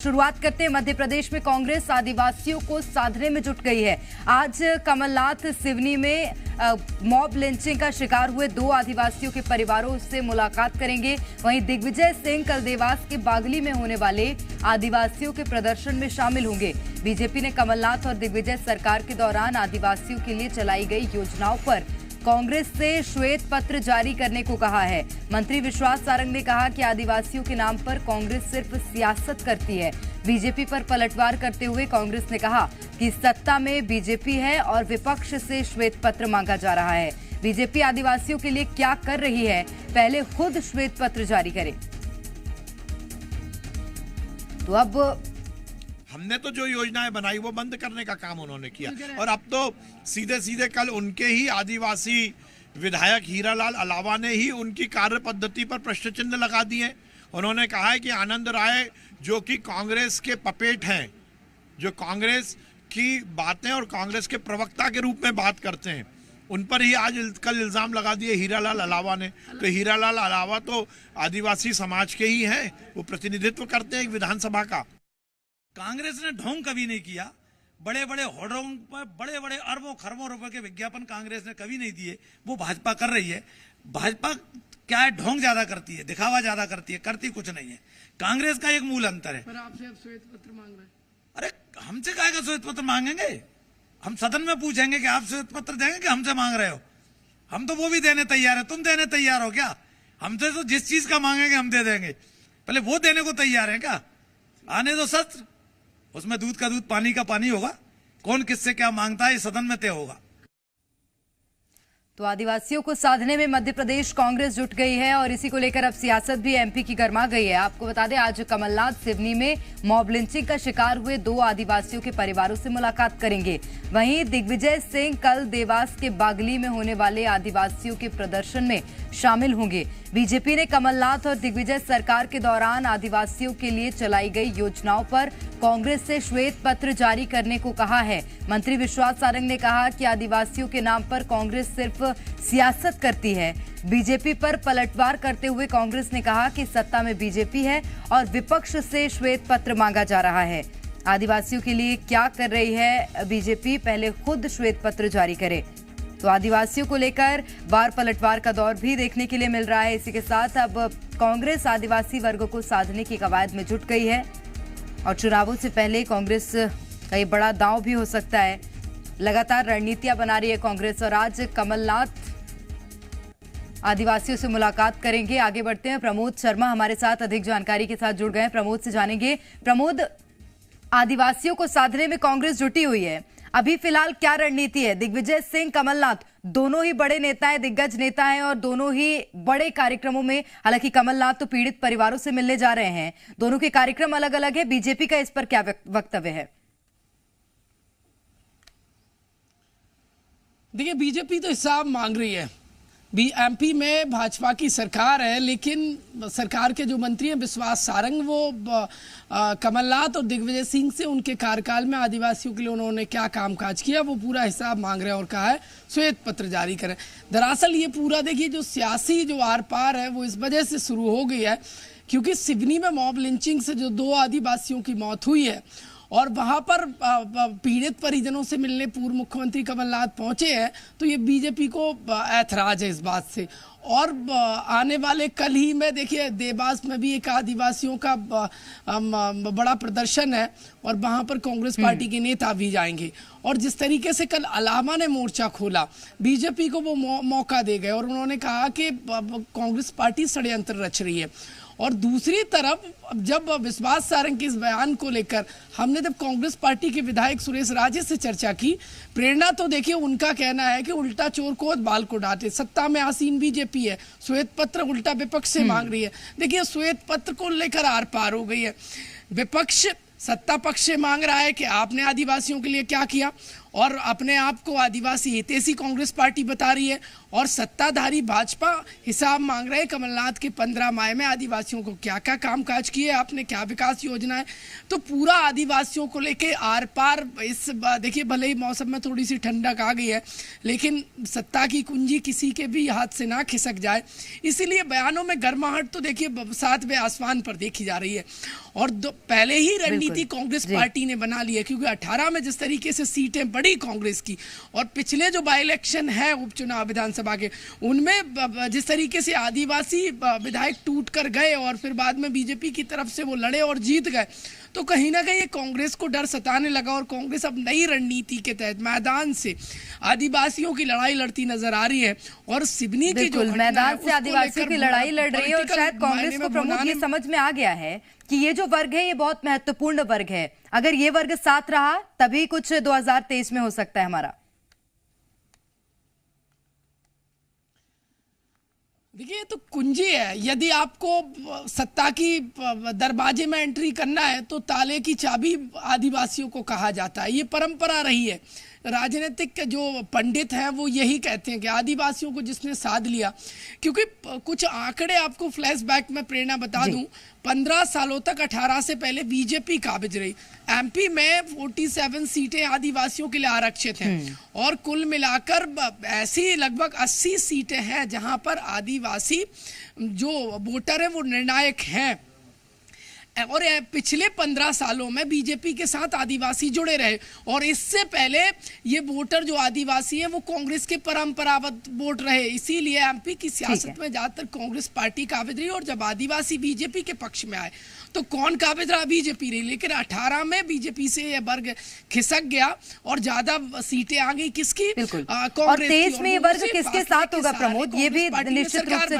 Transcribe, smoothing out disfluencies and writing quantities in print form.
शुरुआत करते हैं। मध्य प्रदेश में कांग्रेस आदिवासियों को साधने में जुट गई है। आज कमलनाथ सिवनी में मॉब लिंचिंग का शिकार हुए 2 आदिवासियों के परिवारों से मुलाकात करेंगे। वहीं दिग्विजय सिंह कल देवास के बागली में होने वाले आदिवासियों के प्रदर्शन में शामिल होंगे। बीजेपी ने कमलनाथ और दिग्विजय सरकार के दौरान आदिवासियों के लिए चलाई गई योजनाओं पर कांग्रेस से श्वेत पत्र जारी करने को कहा है। मंत्री विश्वास सारंग ने कहा कि आदिवासियों के नाम पर कांग्रेस सिर्फ सियासत करती है। बीजेपी पर पलटवार करते हुए कांग्रेस ने कहा कि सत्ता में बीजेपी है और विपक्ष से श्वेत पत्र मांगा जा रहा है। बीजेपी आदिवासियों के लिए क्या कर रही है, पहले खुद श्वेत पत्र जारी करे। तो अब हमने तो जो योजनाएं बनाई वो बंद करने का काम उन्होंने किया और अब तो सीधे सीधे कल उनके ही आदिवासी विधायक हीरालाल अलावा ने ही उनकी कार्य पद्धति पर प्रश्न चिन्ह लगा दिए। उन्होंने कहा है कि आनंद राय जो कि कांग्रेस के पपेट हैं, जो कांग्रेस की बातें और कांग्रेस के प्रवक्ता के रूप में बात करते हैं, उन पर ही आज कल इल्जाम लगा दिए हीरालाल अलावा ने। तो हीरालाल अलावा तो आदिवासी समाज के ही हैं, वो प्रतिनिधित्व करते हैं विधानसभा का। कांग्रेस ने ढोंग कभी नहीं किया। बड़े बड़े होर्डों पर बड़े बड़े अरबों खरबों रुपए के विज्ञापन कांग्रेस ने कभी नहीं दिए, वो भाजपा कर रही है। भाजपा क्या है, ढोंग ज्यादा करती है, दिखावा ज्यादा करती है, करती कुछ नहीं है। कांग्रेस का एक मूल अंतर है। पर आपसे अब श्वेत पत्र मांग रहे हैं। अरे हमसे काहे का श्वेत पत्र मांगेंगे? हम सदन में पूछेंगे कि आप श्वेत पत्र देंगे कि हमसे मांग रहे हो? हम तो वो भी देने तैयार है। तुम देने तैयार हो क्या? हमसे तो जिस चीज का मांगेंगे हम दे देंगे। पहले वो देने को तैयार है क्या? आने दो सत्र, उसमें दूध का दूध पानी का पानी होगा। कौन किससे क्या मांगता है, इस सदन में तय होगा। तो आदिवासियों को साधने में मध्य प्रदेश कांग्रेस जुट गई है और इसी को लेकर अब सियासत भी एमपी की गर्मा गई है। आपको बता दें, आज कमलनाथ सिवनी में मॉब लिंचिंग का शिकार हुए 2 आदिवासियों के परिवारों से मुलाकात करेंगे। वहीं दिग्विजय सिंह कल देवास के बागली में होने वाले आदिवासियों के प्रदर्शन में शामिल होंगे। बीजेपी ने कमलनाथ और दिग्विजय सरकार के दौरान आदिवासियों के लिए चलाई गई योजनाओं पर कांग्रेस से श्वेत पत्र जारी करने को कहा है। मंत्री विश्वास सारंग ने कहा कि आदिवासियों के नाम पर कांग्रेस सिर्फ सियासत करती है। बीजेपी पर पलटवार करते हुए कांग्रेस ने कहा कि सत्ता में बीजेपी है और विपक्ष से श्वेत पत्र मांगा जा रहा है। आदिवासियों के लिए क्या कर रही है बीजेपी, पहले खुद श्वेत पत्र जारी करे। तो आदिवासियों को लेकर बार पलटवार का दौर भी देखने के लिए मिल रहा है। इसी के साथ अब कांग्रेस आदिवासी वर्ग को साधने की कवायद में जुट गई है और चुनावों से पहले कांग्रेस का ये बड़ा दांव भी हो सकता है। लगातार रणनीतियां बना रही है कांग्रेस और आज कमलनाथ आदिवासियों से मुलाकात करेंगे। आगे बढ़ते हैं, प्रमोद शर्मा हमारे साथ अधिक जानकारी के साथ जुड़ गए हैं। प्रमोद से जानेंगे। प्रमोद, आदिवासियों को साधने में कांग्रेस जुटी हुई है, अभी फिलहाल क्या रणनीति है? दिग्विजय सिंह, कमलनाथ दोनों ही बड़े नेता हैं, दिग्गज नेता हैं और दोनों ही बड़े कार्यक्रमों में, हालांकि कमलनाथ तो पीड़ित परिवारों से मिलने जा रहे हैं, दोनों के कार्यक्रम अलग अलग है। बीजेपी का इस पर क्या वक्तव्य है? देखिए, बीजेपी तो हिसाब मांग रही है। एमपी में भाजपा की सरकार है, लेकिन सरकार के जो मंत्री हैं विश्वास सारंग, वो कमलनाथ और दिग्विजय सिंह से उनके कार्यकाल में आदिवासियों के लिए उन्होंने क्या कामकाज किया वो पूरा हिसाब मांग रहे हैं और कहा है श्वेत पत्र जारी करें। दरअसल ये पूरा देखिए जो सियासी जो आर पार है वो इस वजह से शुरू हो गई है क्योंकि सिवनी में मॉब लिंचिंग से जो 2 आदिवासियों की मौत हुई है और वहां पर पीड़ित परिजनों से मिलने पूर्व मुख्यमंत्री कमलनाथ पहुंचे हैं, तो ये बीजेपी को ऐतराज है इस बात से। और आने वाले कल ही में देखिए देवास में भी एक आदिवासियों का बड़ा प्रदर्शन है और वहां पर कांग्रेस पार्टी के नेता भी जाएंगे। और जिस तरीके से कल अलावा ने मोर्चा खोला, बीजेपी को वो मौका दे गए और उन्होंने कहा कि कांग्रेस पार्टी षड्यंत्र रच रही है। और दूसरी तरफ जब विश्वास सारंग के इस बयान को लेकर हमने जब कांग्रेस पार्टी के विधायक सुरेश राजे से चर्चा की, प्रेरणा तो देखिए उनका कहना है कि उल्टा चोर को बाल को डांटे, सत्ता में आसीन बीजेपी है, श्वेत पत्र उल्टा विपक्ष से मांग रही है। देखिए श्वेत पत्र को लेकर आर पार हो गई है। विपक्ष सत्ता पक्ष से मांग रहा है कि आपने आदिवासियों के लिए क्या किया और अपने आप को आदिवासी हितैषी कांग्रेस पार्टी बता रही है, और सत्ताधारी भाजपा हिसाब मांग रहे हैं कमलनाथ के 15 माह में आदिवासियों को क्या क्या कामकाज किए आपने, क्या विकास योजना है। तो पूरा आदिवासियों को लेके आर पार इस देखिए, भले ही मौसम में थोड़ी सी ठंडक आ गई है, लेकिन सत्ता की कुंजी किसी के भी हाथ से ना खिसक जाए, इसीलिए बयानों में गर्माहट तो देखिए 7वें आसमान पर देखी जा रही है। और पहले ही रणनीति कांग्रेस पार्टी ने बना ली है, क्योंकि 18 में जिस तरीके से सीटें बढ़ी कांग्रेस की, और पिछले जो बाई इलेक्शन है उपचुनाव विधानसभा के, उनमें जिस तरीके से आदिवासी विधायक टूट कर गए और फिर बाद में बीजेपी की तरफ से वो लड़े और जीत गए, तो कहीं ना कहीं कांग्रेस को डर सताने लगा, और कांग्रेस अब नई रणनीति के तहत मैदान से आदिवासियों की लड़ाई लड़ती नजर आ रही है। और सिवनी की जो मैदान से आदिवासियों की लड़ाई लड़ रही है, और शायद कांग्रेस को प्रमुख ये समझ में आ गया है कि ये जो वर्ग है ये बहुत महत्वपूर्ण वर्ग है, अगर ये वर्ग साथ रहा तभी कुछ 2023 में हो सकता है हमारा। देखिए, तो कुंजी है, यदि आपको सत्ता की दरवाजे में एंट्री करना है तो ताले की चाबी आदिवासियों को कहा जाता है, ये परंपरा रही है। राजनीतिक जो पंडित हैं वो यही कहते हैं कि आदिवासियों को जिसने साध लिया, क्योंकि कुछ आंकड़े आपको फ्लैशबैक में प्रेरणा बता दूं, 15 सालों तक 18 से पहले बीजेपी काबिज रही। एमपी में 47 सीटें आदिवासियों के लिए आरक्षित हैं, और कुल मिलाकर ऐसी लगभग 80 सीटें हैं जहां पर आदिवासी जो वोटर है वो निर्णायक हैं। और पिछले 15 सालों में बीजेपी के साथ आदिवासी जुड़े रहे, और इससे पहले ये वोटर जो आदिवासी है वो कांग्रेस के परंपरागत वोट रहे, इसीलिए एमपी की सियासत में ज्यादातर कांग्रेस पार्टी काबिज रही। और जब आदिवासी बीजेपी के पक्ष में आए तो कौन काबिज रहा? बीजेपी रही। लेकिन 18 में बीजेपी से यह वर्ग खिसक गया और ज्यादा सीटें आ गई किसकी? कांग्रेस। और 23 में ये वर्ग किसके साथ होगा प्रमोद, ये भी निश्चित रूप से